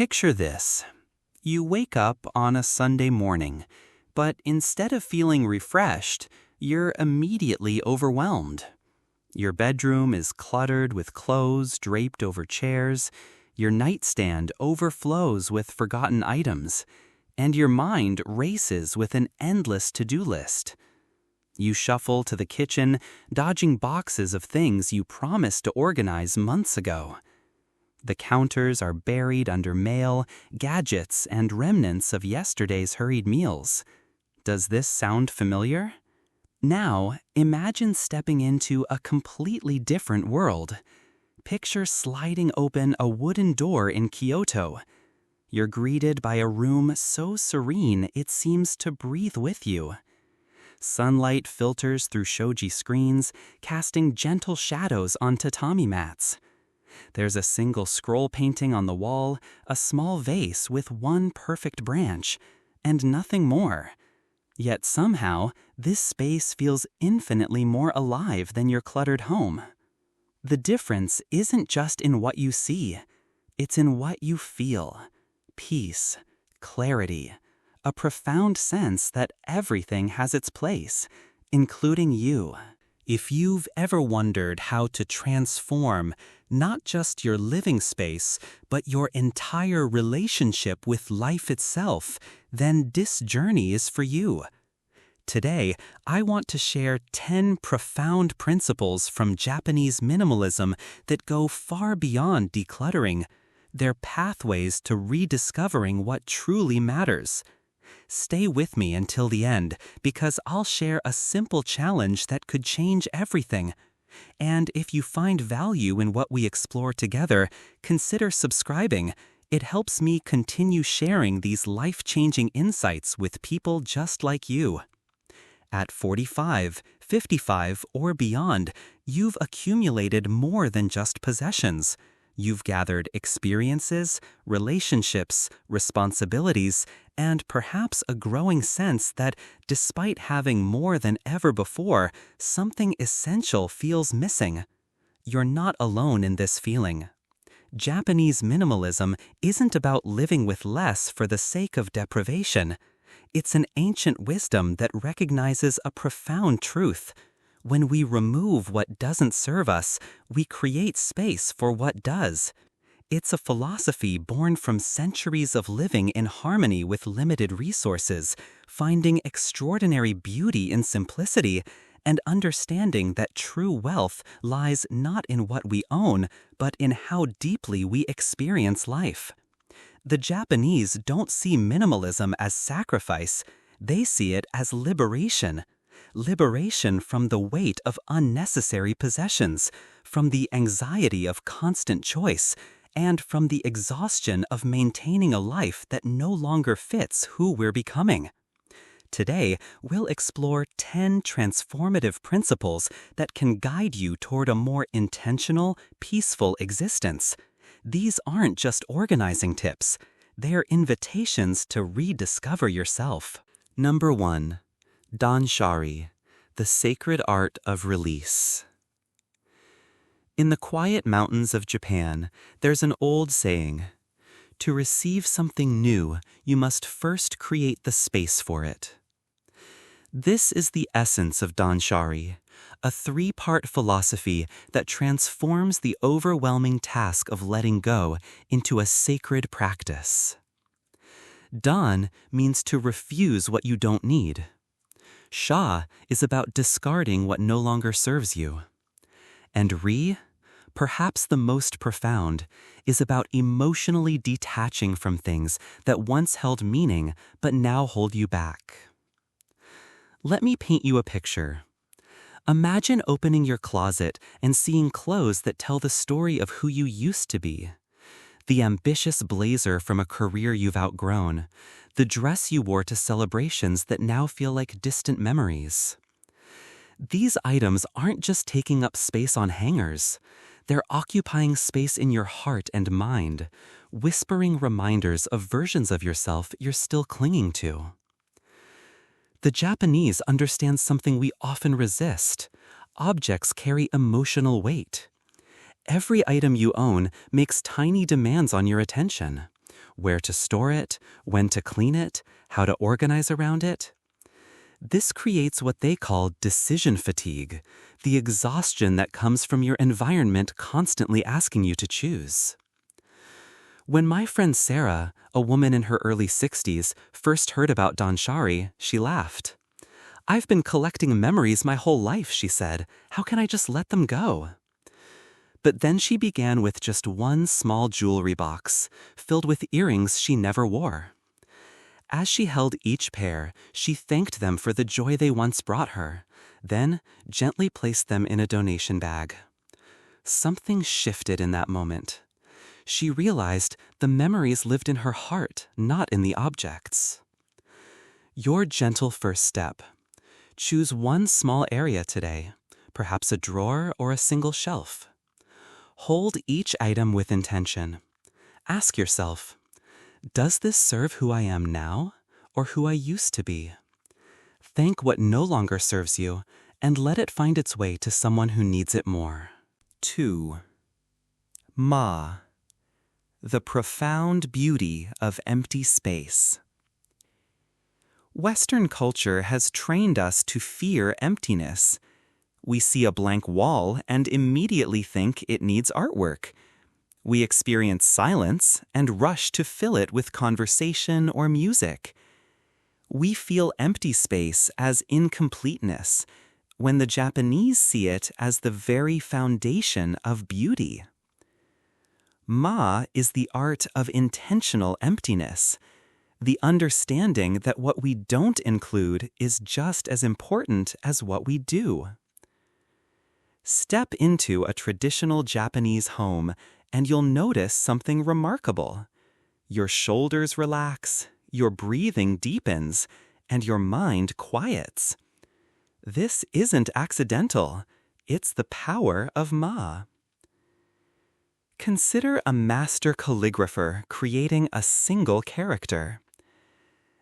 Picture this. You wake up on a Sunday morning, but instead of feeling refreshed, you're immediately overwhelmed. Your bedroom is cluttered with clothes draped over chairs, your nightstand overflows with forgotten items, and your mind races with an endless to-do list. You shuffle to the kitchen, dodging boxes of things you promised to organize months ago. The counters are buried under mail, gadgets, and remnants of yesterday's hurried meals. Does this sound familiar? Now, imagine stepping into a completely different world. Picture sliding open a wooden door in Kyoto. You're greeted by a room so serene it seems to breathe with you. Sunlight filters through shoji screens, casting gentle shadows on tatami mats. There's a single scroll painting on the wall, a small vase with one perfect branch, and nothing more. Yet somehow, this space feels infinitely more alive than your cluttered home. The difference isn't just in what you see, it's in what you feel. Peace, clarity, a profound sense that everything has its place, including you. If you've ever wondered how to transform not just your living space, but your entire relationship with life itself, then this journey is for you. Today, I want to share 10 profound principles from Japanese minimalism that go far beyond decluttering. They're pathways to rediscovering what truly matters. Stay with me until the end, because I'll share a simple challenge that could change everything. And if you find value in what we explore together, consider subscribing. It helps me continue sharing these life-changing insights with people just like you. At 45, 55, or beyond, you've accumulated more than just possessions. You've gathered experiences, relationships, responsibilities, and perhaps a growing sense that, despite having more than ever before, something essential feels missing. You're not alone in this feeling. Japanese minimalism isn't about living with less for the sake of deprivation. It's an ancient wisdom that recognizes a profound truth. When we remove what doesn't serve us, we create space for what does. It's a philosophy born from centuries of living in harmony with limited resources, finding extraordinary beauty in simplicity, and understanding that true wealth lies not in what we own, but in how deeply we experience life. The Japanese don't see minimalism as sacrifice, they see it as liberation. Liberation from the weight of unnecessary possessions, from the anxiety of constant choice, and from the exhaustion of maintaining a life that no longer fits who we're becoming. Today, we'll explore 10 transformative principles that can guide you toward a more intentional, peaceful existence. These aren't just organizing tips, they're invitations to rediscover yourself. Number 1. Danshari, the sacred art of release. In the quiet mountains of Japan, there's an old saying, "To receive something new, you must first create the space for it." This is the essence of Danshari, a 3-part philosophy that transforms the overwhelming task of letting go into a sacred practice. Dan means to refuse what you don't need. Sha is about discarding what no longer serves you. And Ri, perhaps the most profound, is about emotionally detaching from things that once held meaning but now hold you back. Let me paint you a picture. Imagine opening your closet and seeing clothes that tell the story of who you used to be. The ambitious blazer from a career you've outgrown, the dress you wore to celebrations that now feel like distant memories. These items aren't just taking up space on hangers. They're occupying space in your heart and mind, whispering reminders of versions of yourself you're still clinging to. The Japanese understand something we often resist. Objects carry emotional weight. Every item you own makes tiny demands on your attention. where to store it, when to clean it, how to organize around it. This creates what they call decision fatigue, the exhaustion that comes from your environment constantly asking you to choose. When my friend Sarah, a woman in her early 60s, first heard about Danshari, she laughed. "I've been collecting memories my whole life," she said. "How can I just let them go?" But then she began with just one small jewelry box, filled with earrings she never wore. As she held each pair, she thanked them for the joy they once brought her, then gently placed them in a donation bag. Something shifted in that moment. She realized the memories lived in her heart, not in the objects. Your gentle first step. Choose one small area today, perhaps a drawer or a single shelf. Hold each item with intention. Ask yourself, does this serve who I am now or who I used to be? Thank what no longer serves you and let it find its way to someone who needs it more. 2. Ma. The profound beauty of empty space. Western culture has trained us to fear emptiness. We see a blank wall and immediately think it needs artwork. We experience silence and rush to fill it with conversation or music. We feel empty space as incompleteness, when the Japanese see it as the very foundation of beauty. Ma is the art of intentional emptiness, the understanding that what we don't include is just as important as what we do. Step into a traditional Japanese home and you'll notice something remarkable. Your shoulders relax, your breathing deepens, and your mind quiets. This isn't accidental. It's the power of Ma. Consider a master calligrapher creating a single character.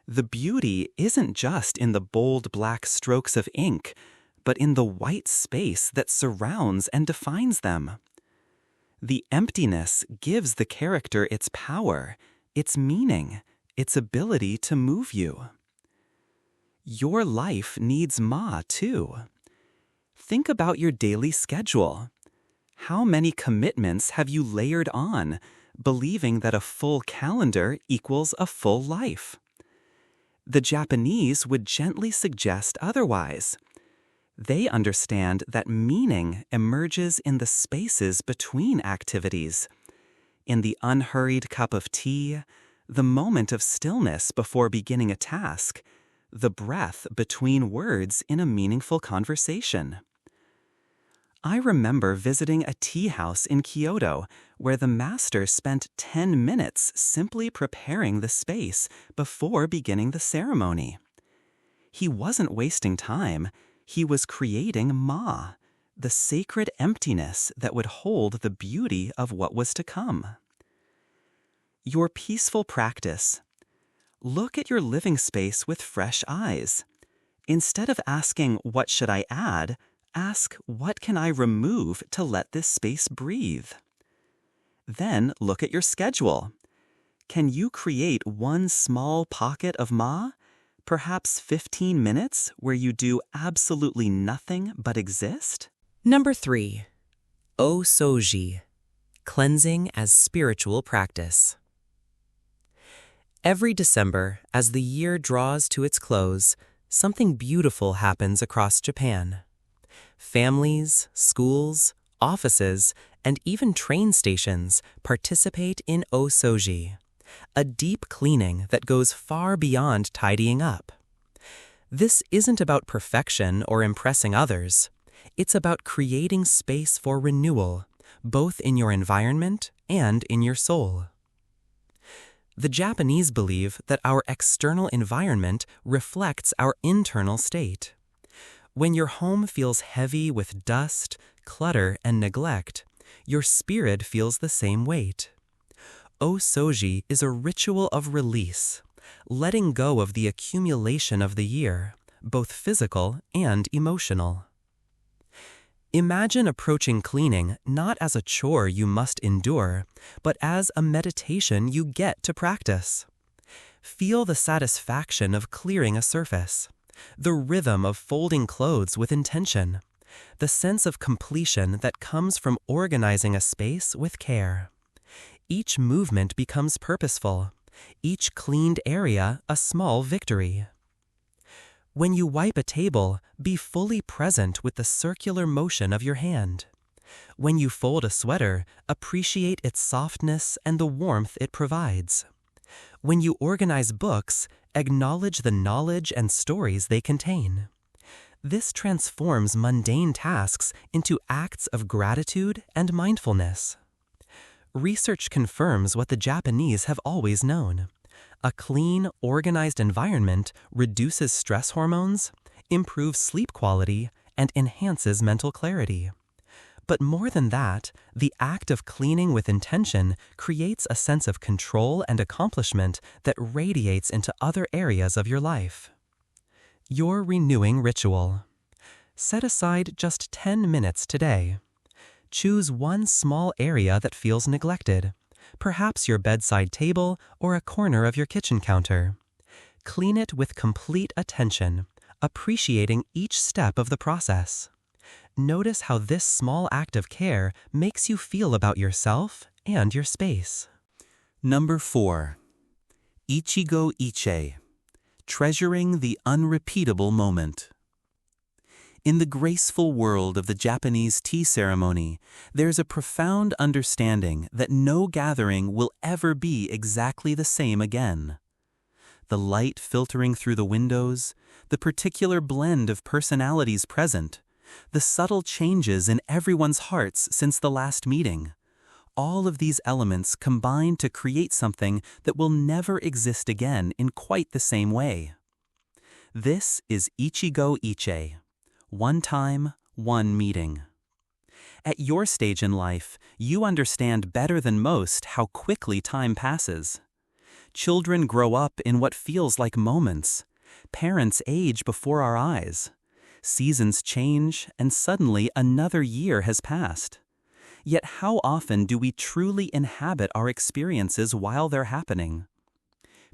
The beauty isn't just in the bold black strokes of ink, but in the white space that surrounds and defines them. The emptiness gives the character its power, its meaning, its ability to move you. Your life needs Ma too. Think about your daily schedule. How many commitments have you layered on, believing that a full calendar equals a full life? The Japanese would gently suggest otherwise. They understand that meaning emerges in the spaces between activities, in the unhurried cup of tea, the moment of stillness before beginning a task, the breath between words in a meaningful conversation. I remember visiting a tea house in Kyoto where the master spent 10 minutes simply preparing the space before beginning the ceremony. He wasn't wasting time. He was creating Ma, the sacred emptiness that would hold the beauty of what was to come. Your peaceful practice. Look at your living space with fresh eyes. Instead of asking, "What should I add?" ask, "What can I remove to let this space breathe?" Then look at your schedule. Can you create one small pocket of Ma? Perhaps 15 minutes where you do absolutely nothing but exist? Number 3. Oosouji. Cleansing as spiritual practice. Every December, as the year draws to its close, something beautiful happens across Japan. Families, schools, offices, and even train stations participate in Oosouji, a deep cleaning that goes far beyond tidying up. This isn't about perfection or impressing others. It's about creating space for renewal, both in your environment and in your soul. The Japanese believe that our external environment reflects our internal state. When your home feels heavy with dust, clutter, and neglect, your spirit feels the same weight. Oosouji is a ritual of release, letting go of the accumulation of the year, both physical and emotional. Imagine approaching cleaning not as a chore you must endure, but as a meditation you get to practice. Feel the satisfaction of clearing a surface, the rhythm of folding clothes with intention, the sense of completion that comes from organizing a space with care. Each movement becomes purposeful, each cleaned area a small victory. When you wipe a table, be fully present with the circular motion of your hand. When you fold a sweater, appreciate its softness and the warmth it provides. When you organize books, acknowledge the knowledge and stories they contain. This transforms mundane tasks into acts of gratitude and mindfulness. Research confirms what the Japanese have always known. A clean, organized environment reduces stress hormones, improves sleep quality, and enhances mental clarity. But more than that, the act of cleaning with intention creates a sense of control and accomplishment that radiates into other areas of your life. Your renewing ritual. Set aside just 10 minutes today. Choose one small area that feels neglected, perhaps your bedside table or a corner of your kitchen counter. Clean it with complete attention, appreciating each step of the process. Notice how this small act of care makes you feel about yourself and your space. Number 4. Ichigo Ichie, treasuring the unrepeatable moment. In the graceful world of the Japanese tea ceremony, there's a profound understanding that no gathering will ever be exactly the same again. The light filtering through the windows, the particular blend of personalities present, the subtle changes in everyone's hearts since the last meeting, all of these elements combine to create something that will never exist again in quite the same way. This is Ichigo Ichie. One time, one meeting. At your stage in life, you understand better than most how quickly time passes. Children grow up in what feels like moments. Parents age before our eyes. Seasons change, and suddenly another year has passed. Yet how often do we truly inhabit our experiences while they're happening?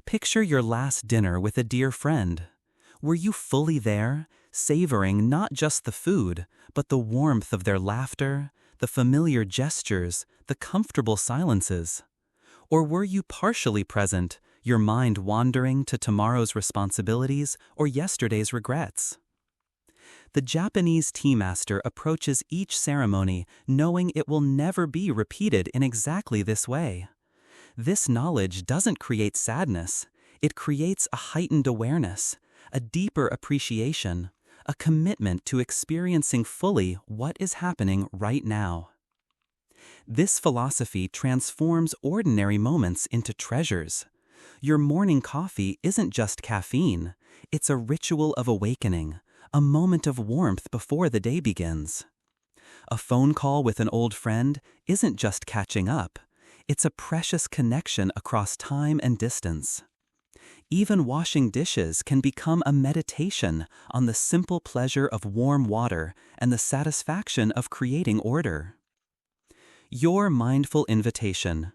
Picture your last dinner with a dear friend. Were you fully there, savoring not just the food, but the warmth of their laughter, the familiar gestures, the comfortable silences? Or were you partially present, your mind wandering to tomorrow's responsibilities or yesterday's regrets? The Japanese tea master approaches each ceremony knowing it will never be repeated in exactly this way. This knowledge doesn't create sadness, it creates a heightened awareness, a deeper appreciation, a commitment to experiencing fully what is happening right now. This philosophy transforms ordinary moments into treasures. Your morning coffee isn't just caffeine, it's a ritual of awakening, a moment of warmth before the day begins. A phone call with an old friend isn't just catching up, it's a precious connection across time and distance. Even washing dishes can become a meditation on the simple pleasure of warm water and the satisfaction of creating order. Your mindful invitation.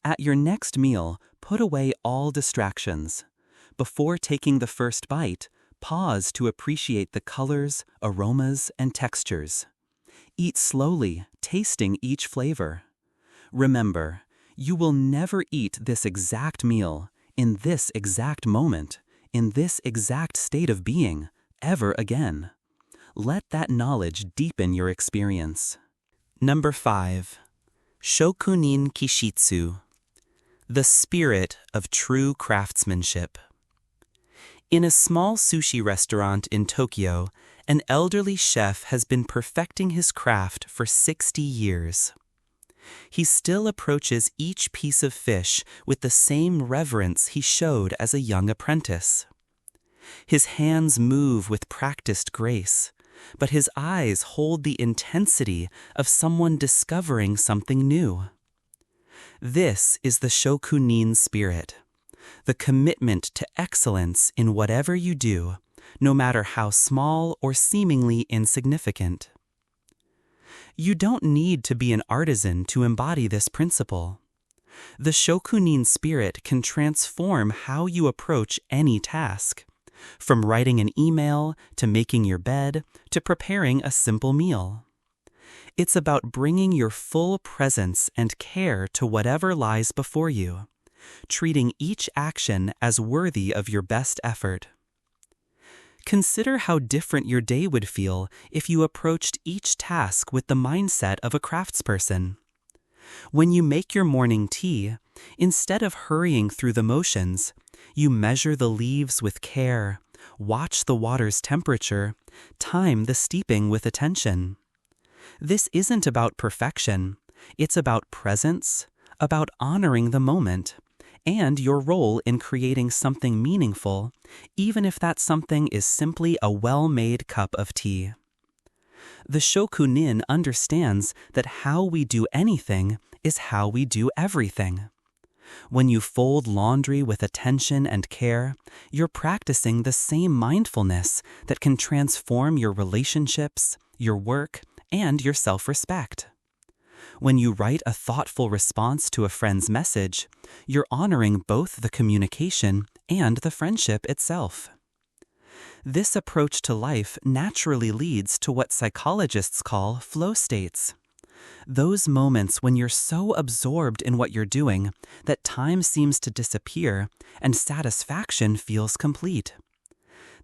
At your next meal, put away all distractions. Before taking the first bite, pause to appreciate the colors, aromas, and textures. Eat slowly, tasting each flavor. Remember, you will never eat this exact meal, in this exact moment, in this exact state of being, ever again. Let that knowledge deepen your experience. Number 5. Shokunin Kishitsu, the spirit of true craftsmanship. In a small sushi restaurant in Tokyo, an elderly chef has been perfecting his craft for 60 years. He still approaches each piece of fish with the same reverence he showed as a young apprentice. His hands move with practiced grace, but his eyes hold the intensity of someone discovering something new. This is the Shokunin Spirit, the commitment to excellence in whatever you do, no matter how small or seemingly insignificant. You don't need to be an artisan to embody this principle. The Shokunin Spirit can transform how you approach any task, from writing an email to making your bed to preparing a simple meal. It's about bringing your full presence and care to whatever lies before you, treating each action as worthy of your best effort. Consider how different your day would feel if you approached each task with the mindset of a craftsperson. When you make your morning tea, instead of hurrying through the motions, you measure the leaves with care, watch the water's temperature, time the steeping with attention. This isn't about perfection. It's about presence, about honoring the moment, and your role in creating something meaningful, even if that something is simply a well-made cup of tea. The Shokunin understands that how we do anything is how we do everything. When you fold laundry with attention and care, you're practicing the same mindfulness that can transform your relationships, your work, and your self-respect. When you write a thoughtful response to a friend's message, you're honoring both the communication and the friendship itself. This approach to life naturally leads to what psychologists call flow states. Those moments when you're so absorbed in what you're doing that time seems to disappear and satisfaction feels complete.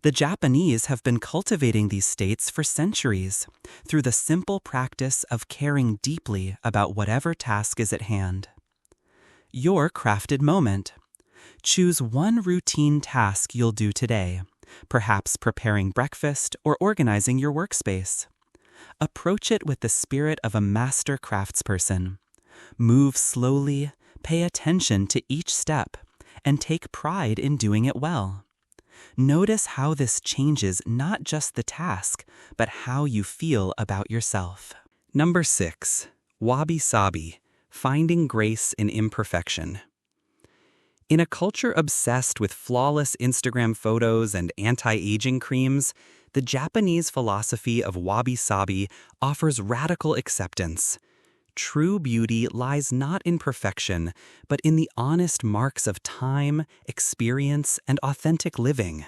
The Japanese have been cultivating these states for centuries through the simple practice of caring deeply about whatever task is at hand. Your crafted moment. Choose one routine task you'll do today, perhaps preparing breakfast or organizing your workspace. Approach it with the spirit of a master craftsperson. Move slowly, pay attention to each step, and take pride in doing it well. Notice how this changes not just the task, but how you feel about yourself. Number 6. Wabi-Sabi, finding grace in imperfection. In a culture obsessed with flawless Instagram photos and anti-aging creams, the Japanese philosophy of Wabi-Sabi offers radical acceptance. True beauty lies not in perfection, but in the honest marks of time, experience, and authentic living.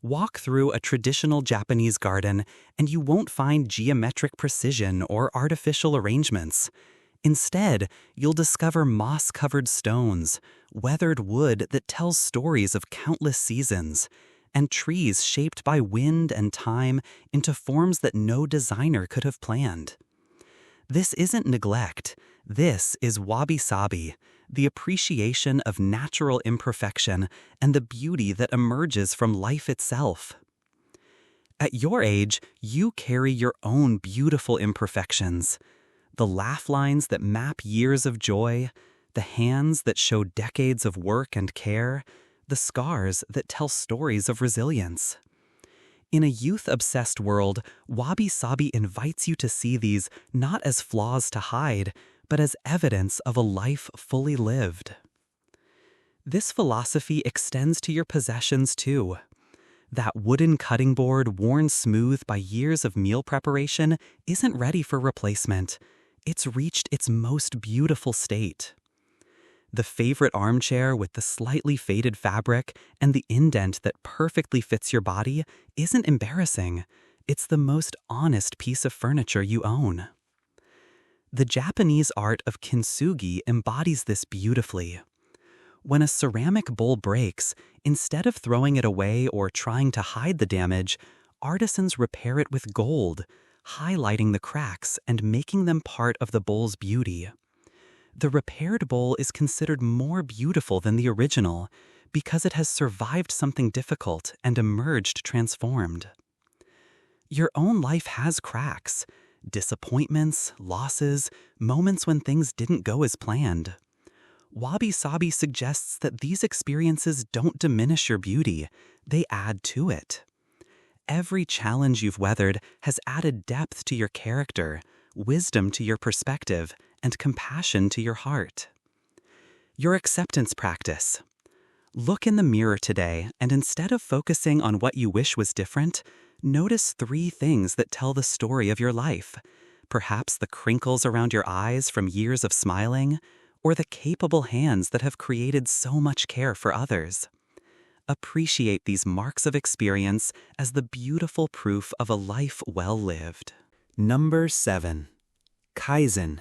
Walk through a traditional Japanese garden, and you won't find geometric precision or artificial arrangements. Instead, you'll discover moss-covered stones, weathered wood that tells stories of countless seasons, and trees shaped by wind and time into forms that no designer could have planned. This isn't neglect. This is wabi-sabi, the appreciation of natural imperfection and the beauty that emerges from life itself. At your age, you carry your own beautiful imperfections. The laugh lines that map years of joy, the hands that show decades of work and care, the scars that tell stories of resilience. In a youth-obsessed world, Wabi-Sabi invites you to see these not as flaws to hide, but as evidence of a life fully lived. This philosophy extends to your possessions too. That wooden cutting board worn smooth by years of meal preparation isn't ready for replacement. It's reached its most beautiful state. The favorite armchair with the slightly faded fabric and the indent that perfectly fits your body isn't embarrassing. It's the most honest piece of furniture you own. The Japanese art of kintsugi embodies this beautifully. When a ceramic bowl breaks, instead of throwing it away or trying to hide the damage, artisans repair it with gold, highlighting the cracks and making them part of the bowl's beauty. The repaired bowl is considered more beautiful than the original because it has survived something difficult and emerged transformed. Your own life has cracks, disappointments, losses, moments when things didn't go as planned. Wabi-Sabi suggests that these experiences don't diminish your beauty, they add to it. Every challenge you've weathered has added depth to your character, wisdom to your perspective, and compassion to your heart. Your acceptance practice. Look in the mirror today, and instead of focusing on what you wish was different, notice 3 things that tell the story of your life. Perhaps the crinkles around your eyes from years of smiling, or the capable hands that have created so much care for others. Appreciate these marks of experience as the beautiful proof of a life well lived. Number 7. Kaizen,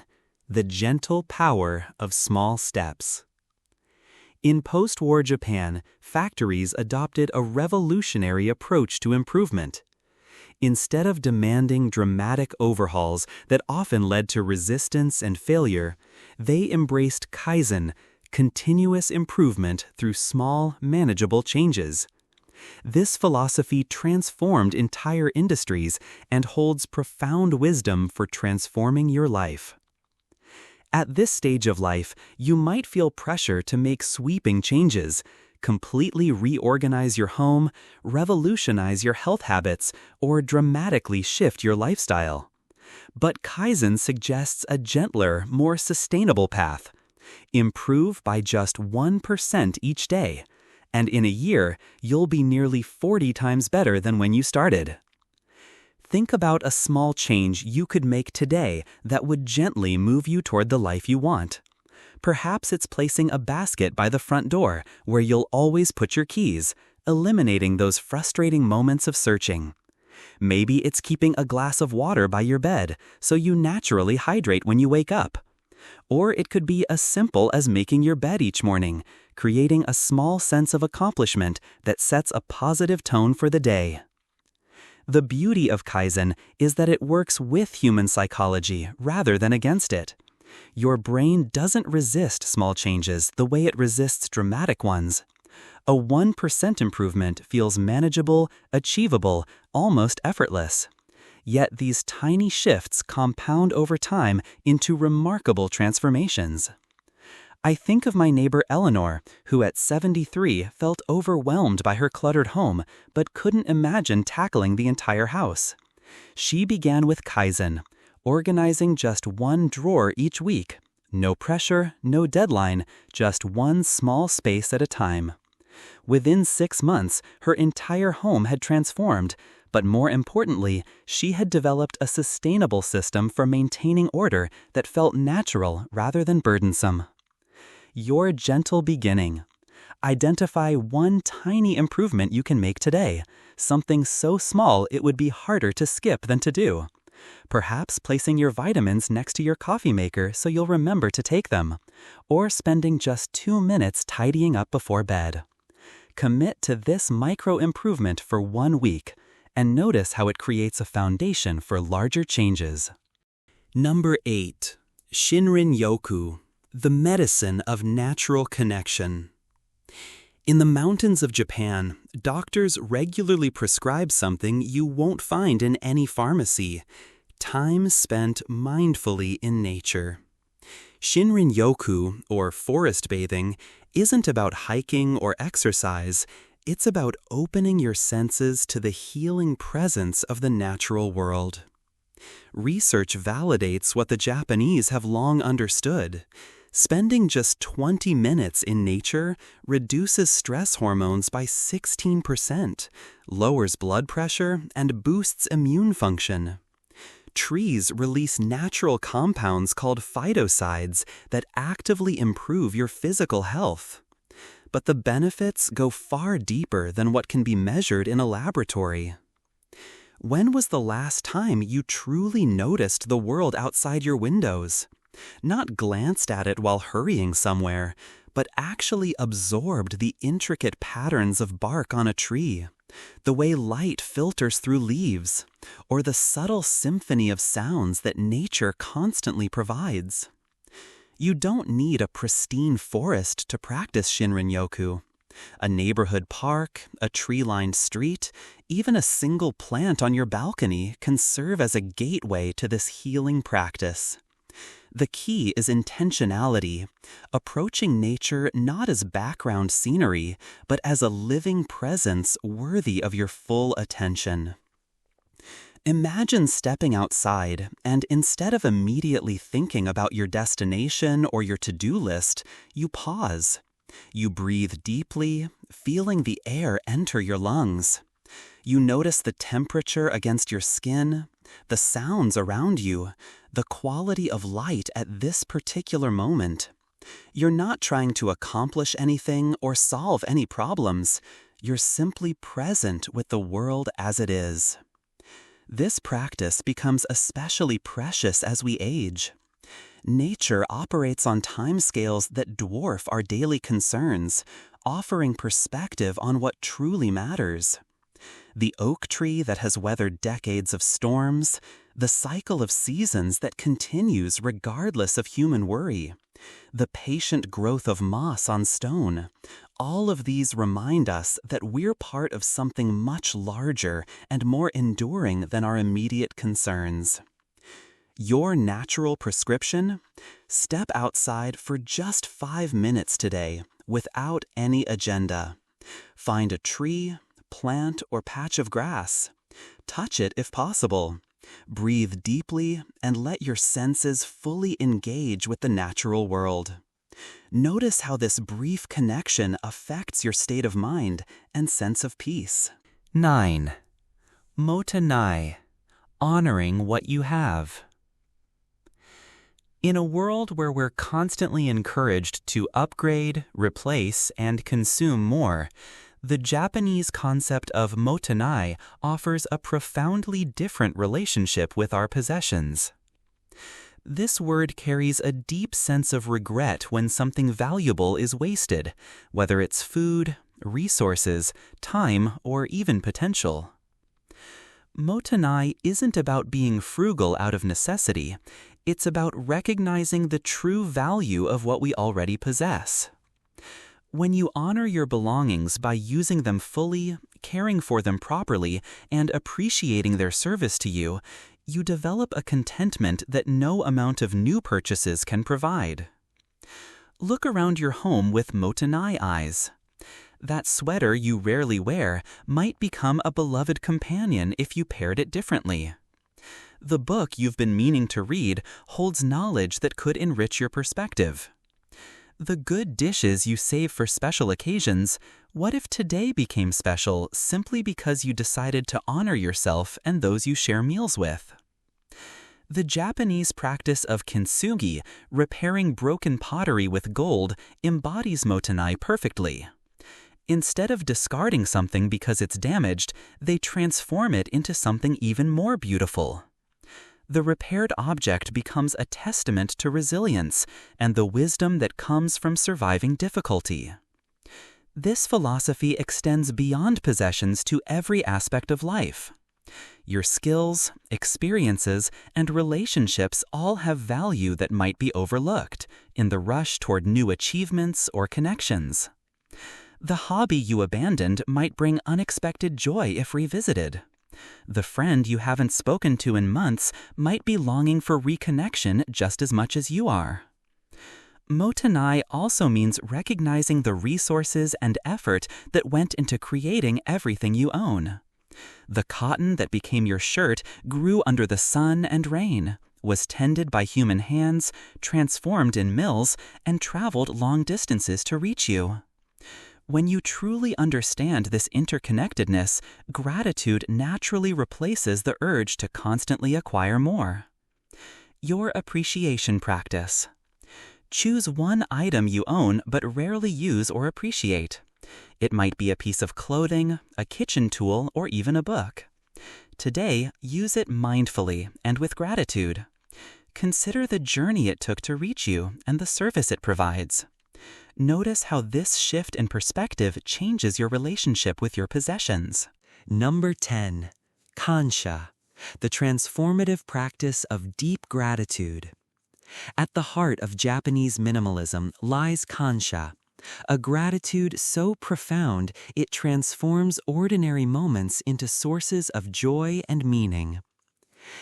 the gentle power of small steps. In post-war Japan, factories adopted a revolutionary approach to improvement. Instead of demanding dramatic overhauls that often led to resistance and failure, they embraced Kaizen, continuous improvement through small, manageable changes. This philosophy transformed entire industries and holds profound wisdom for transforming your life. At this stage of life, you might feel pressure to make sweeping changes, completely reorganize your home, revolutionize your health habits, or dramatically shift your lifestyle. But Kaizen suggests a gentler, more sustainable path. Improve by just 1% each day, and in a year, you'll be nearly 40 times better than when you started. Think about a small change you could make today that would gently move you toward the life you want. Perhaps it's placing a basket by the front door where you'll always put your keys, eliminating those frustrating moments of searching. Maybe it's keeping a glass of water by your bed so you naturally hydrate when you wake up. Or it could be as simple as making your bed each morning, creating a small sense of accomplishment that sets a positive tone for the day. The beauty of Kaizen is that it works with human psychology rather than against it. Your brain doesn't resist small changes the way it resists dramatic ones. A 1% improvement feels manageable, achievable, almost effortless. Yet these tiny shifts compound over time into remarkable transformations. I think of my neighbor Eleanor, who at 73 felt overwhelmed by her cluttered home but couldn't imagine tackling the entire house. She began with Kaizen, organizing just one drawer each week. No pressure, no deadline, just one small space at a time. Within 6 months, her entire home had transformed, but more importantly, she had developed a sustainable system for maintaining order that felt natural rather than burdensome. Your gentle beginning. Identify one tiny improvement you can make today, something so small it would be harder to skip than to do. Perhaps placing your vitamins next to your coffee maker so you'll remember to take them, or spending just 2 minutes tidying up before bed. Commit to this micro improvement for 1 week, and notice how it creates a foundation for larger changes. Number 8. Shinrin-yoku, the medicine of natural connection. In the mountains of Japan, doctors regularly prescribe something you won't find in any pharmacy: time spent mindfully in nature. Shinrin-yoku, or forest bathing, isn't about hiking or exercise. It's about opening your senses to the healing presence of the natural world. Research validates what the Japanese have long understood. Spending just 20 minutes in nature reduces stress hormones by 16%, lowers blood pressure, and boosts immune function. Trees release natural compounds called phytocides that actively improve your physical health. But the benefits go far deeper than what can be measured in a laboratory. When was the last time you truly noticed the world outside your windows? Not glanced at it while hurrying somewhere, but actually absorbed the intricate patterns of bark on a tree, the way light filters through leaves, or the subtle symphony of sounds that nature constantly provides. You don't need a pristine forest to practice Shinrin-yoku. A neighborhood park, a tree-lined street, even a single plant on your balcony can serve as a gateway to this healing practice. The key is intentionality, approaching nature not as background scenery, but as a living presence worthy of your full attention. Imagine stepping outside and instead of immediately thinking about your destination or your to-do list, you pause. You breathe deeply, feeling the air enter your lungs. You notice the temperature against your skin, the sounds around you, the quality of light at this particular moment. You're not trying to accomplish anything or solve any problems. You're simply present with the world as it is. This practice becomes especially precious as we age. Nature operates on timescales that dwarf our daily concerns, offering perspective on what truly matters. The oak tree that has weathered decades of storms, the cycle of seasons that continues regardless of human worry, the patient growth of moss on stone, all of these remind us that we're part of something much larger and more enduring than our immediate concerns. Your natural prescription? Step outside for just 5 minutes today without any agenda. Find a tree, plant, or patch of grass. Touch it if possible. Breathe deeply and let your senses fully engage with the natural world. Notice how this brief connection affects your state of mind and sense of peace. 9. Mottainai, honoring what you have. In a world where we're constantly encouraged to upgrade, replace, and consume more, the Japanese concept of Mottainai offers a profoundly different relationship with our possessions. This word carries a deep sense of regret when something valuable is wasted, whether it's food, resources, time, or even potential. Mottainai isn't about being frugal out of necessity. It's about recognizing the true value of what we already possess. When you honor your belongings by using them fully, caring for them properly, and appreciating their service to you, you develop a contentment that no amount of new purchases can provide. Look around your home with Mottainai eyes. That sweater you rarely wear might become a beloved companion if you paired it differently. The book you've been meaning to read holds knowledge that could enrich your perspective. The good dishes you save for special occasions, what if today became special simply because you decided to honor yourself and those you share meals with? The Japanese practice of kintsugi, repairing broken pottery with gold, embodies Mottainai perfectly. Instead of discarding something because it's damaged, they transform it into something even more beautiful. The repaired object becomes a testament to resilience and the wisdom that comes from surviving difficulty. This philosophy extends beyond possessions to every aspect of life. Your skills, experiences, and relationships all have value that might be overlooked in the rush toward new achievements or connections. The hobby you abandoned might bring unexpected joy if revisited. The friend you haven't spoken to in months might be longing for reconnection just as much as you are. Mottainai also means recognizing the resources and effort that went into creating everything you own. The cotton that became your shirt grew under the sun and rain, was tended by human hands, transformed in mills, and traveled long distances to reach you. When you truly understand this interconnectedness, gratitude naturally replaces the urge to constantly acquire more. Your appreciation practice. Choose one item you own but rarely use or appreciate. It might be a piece of clothing, a kitchen tool, or even a book. Today, use it mindfully and with gratitude. Consider the journey it took to reach you and the service it provides. Notice how this shift in perspective changes your relationship with your possessions. Number 10. Kansha, the transformative practice of deep gratitude. At the heart of Japanese minimalism lies Kansha, a gratitude so profound it transforms ordinary moments into sources of joy and meaning.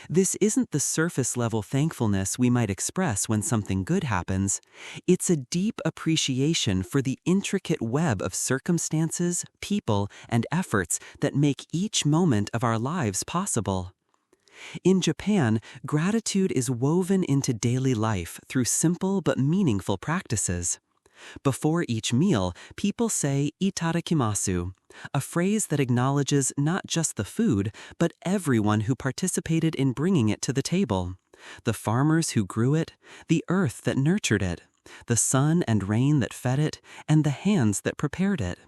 This isn't the surface-level thankfulness we might express when something good happens. It's a deep appreciation for the intricate web of circumstances, people, and efforts that make each moment of our lives possible. In Japan, gratitude is woven into daily life through simple but meaningful practices. Before each meal, people say itadakimasu, a phrase that acknowledges not just the food, but everyone who participated in bringing it to the table. The farmers who grew it, the earth that nurtured it, the sun and rain that fed it, and the hands that prepared it.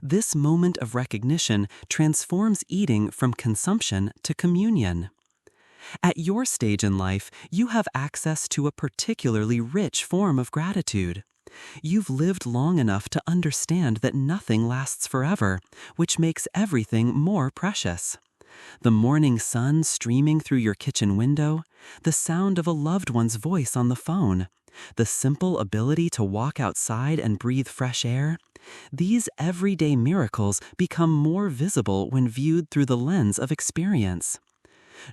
This moment of recognition transforms eating from consumption to communion. At your stage in life, you have access to a particularly rich form of gratitude. You've lived long enough to understand that nothing lasts forever, which makes everything more precious. The morning sun streaming through your kitchen window, the sound of a loved one's voice on the phone, the simple ability to walk outside and breathe fresh air, these everyday miracles become more visible when viewed through the lens of experience.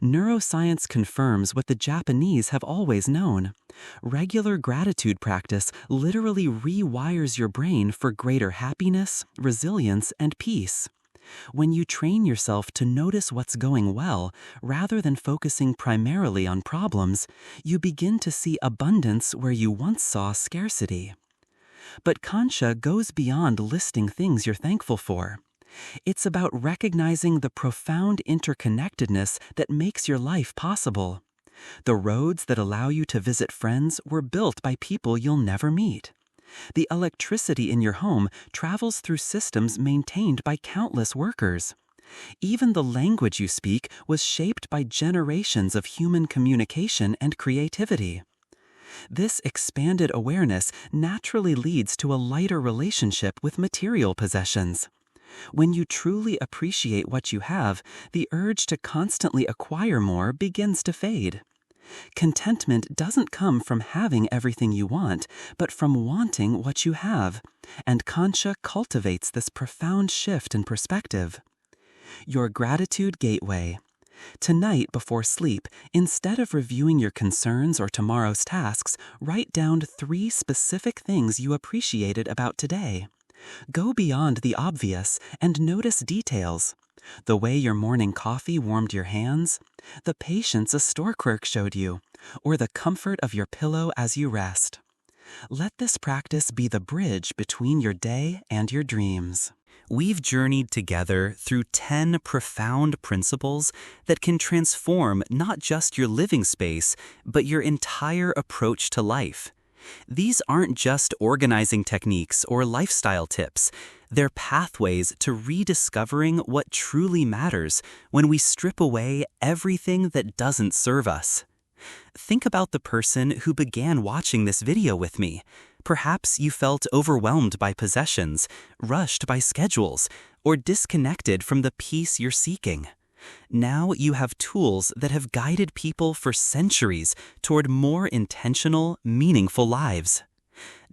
Neuroscience confirms what the Japanese have always known. Regular gratitude practice literally rewires your brain for greater happiness, resilience, and peace. When you train yourself to notice what's going well, rather than focusing primarily on problems, you begin to see abundance where you once saw scarcity. But Kansha goes beyond listing things you're thankful for. It's about recognizing the profound interconnectedness that makes your life possible. The roads that allow you to visit friends were built by people you'll never meet. The electricity in your home travels through systems maintained by countless workers. Even the language you speak was shaped by generations of human communication and creativity. This expanded awareness naturally leads to a lighter relationship with material possessions. When you truly appreciate what you have, the urge to constantly acquire more begins to fade. Contentment doesn't come from having everything you want, but from wanting what you have, and Kansha cultivates this profound shift in perspective. Your gratitude gateway. Tonight before sleep, instead of reviewing your concerns or tomorrow's tasks, write down 3 specific things you appreciated about today. Go beyond the obvious and notice details. The way your morning coffee warmed your hands, the patience a store clerk showed you, or the comfort of your pillow as you rest. Let this practice be the bridge between your day and your dreams. We've journeyed together through 10 profound principles that can transform not just your living space, but your entire approach to life. These aren't just organizing techniques or lifestyle tips. They're pathways to rediscovering what truly matters when we strip away everything that doesn't serve us. Think about the person who began watching this video with me. Perhaps you felt overwhelmed by possessions, rushed by schedules, or disconnected from the peace you're seeking. Now you have tools that have guided people for centuries toward more intentional, meaningful lives.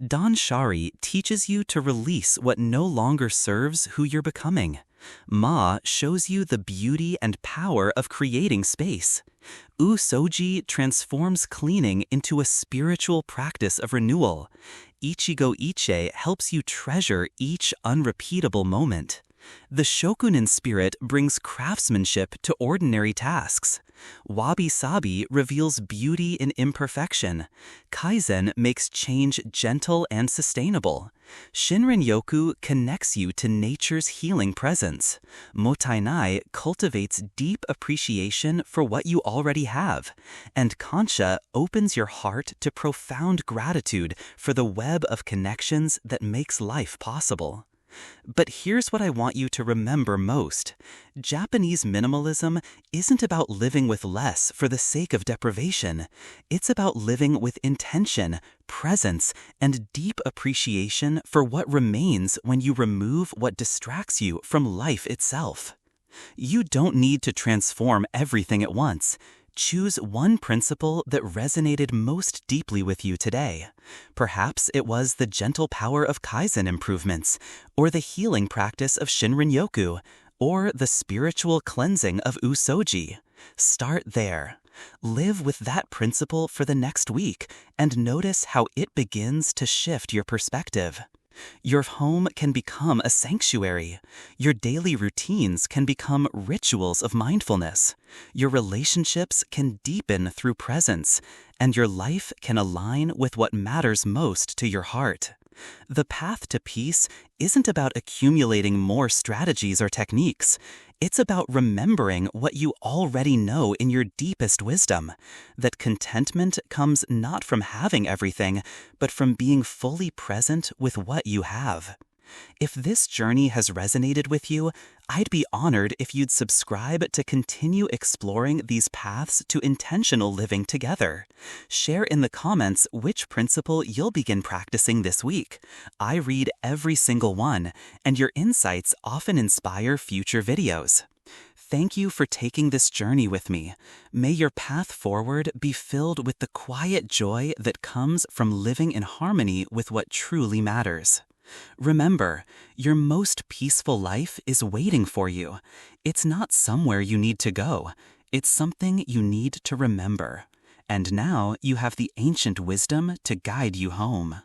Danshari teaches you to release what no longer serves who you're becoming. Ma shows you the beauty and power of creating space. Oosouji transforms cleaning into a spiritual practice of renewal. Ichigo Ichie helps you treasure each unrepeatable moment. The Shokunin Spirit brings craftsmanship to ordinary tasks. Wabi-Sabi reveals beauty in imperfection. Kaizen makes change gentle and sustainable. Shinrin-yoku connects you to nature's healing presence. Mottainai cultivates deep appreciation for what you already have. And Kansha opens your heart to profound gratitude for the web of connections that makes life possible. But here's what I want you to remember most. Japanese minimalism isn't about living with less for the sake of deprivation. It's about living with intention, presence, and deep appreciation for what remains when you remove what distracts you from life itself. You don't need to transform everything at once. Choose one principle that resonated most deeply with you today. Perhaps it was the gentle power of Kaizen improvements, or the healing practice of Shinrin-yoku, or the spiritual cleansing of Oosouji. Start there. Live with that principle for the next week and notice how it begins to shift your perspective. Your home can become a sanctuary. Your daily routines can become rituals of mindfulness. Your relationships can deepen through presence, and your life can align with what matters most to your heart. The path to peace isn't about accumulating more strategies or techniques. It's about remembering what you already know in your deepest wisdom, that contentment comes not from having everything, but from being fully present with what you have. If this journey has resonated with you, I'd be honored if you'd subscribe to continue exploring these paths to intentional living together. Share in the comments which principle you'll begin practicing this week. I read every single one, and your insights often inspire future videos. Thank you for taking this journey with me. May your path forward be filled with the quiet joy that comes from living in harmony with what truly matters. Remember, your most peaceful life is waiting for you. It's not somewhere you need to go. It's something you need to remember. And now you have the ancient wisdom to guide you home.